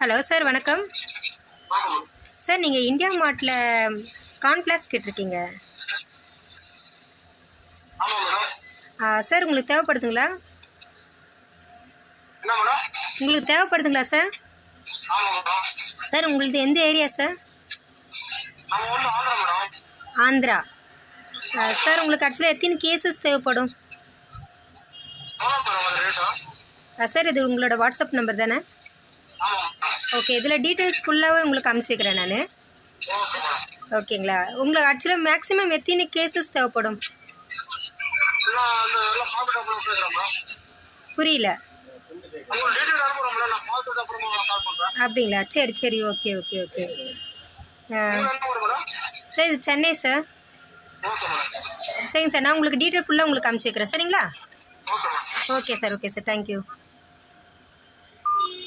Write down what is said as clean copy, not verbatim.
Hello sir, வணக்கம் sir. நீங்கள் India மார்ட்டில் cornflakes கேட்டிருக்கீங்க சார். உங்களுக்கு தேவைப்படுதுங்களா? உங்களுக்கு தேவைப்படுதுங்களா சார்? சார், உங்களுக்கு எந்த ஏரியா சார்? ஆந்திரா. சார், உங்களுக்கு ஆக்சுவலாக எத்தனை கேசஸ் தேவைப்படும்? சார், இது உங்களோட வாட்ஸ்அப் நம்பர் தானே? ஓகே, இதில் டீட்டெயில்ஸ் ஃபுல்லாகவே உங்களுக்கு அனுப்பிச்சிக்கிறேன் நான். ஓகேங்களா? உங்களுக்கு ஆக்சுவலாக மேக்ஸிமம் எத்தனை கேசஸ் தேவைப்படும்? புரியல. அப்படிங்களா? சரி சரி, ஓகே ஓகே ஓகே. சார், இது சென்னை சார். சரிங்க சார், நான் உங்களுக்கு டீட்டெயில் ஃபுல்லாக உங்களுக்கு அனுப்பிச்சிக்கிறேன். சரிங்களா? Okay sir, okay sir, thank you.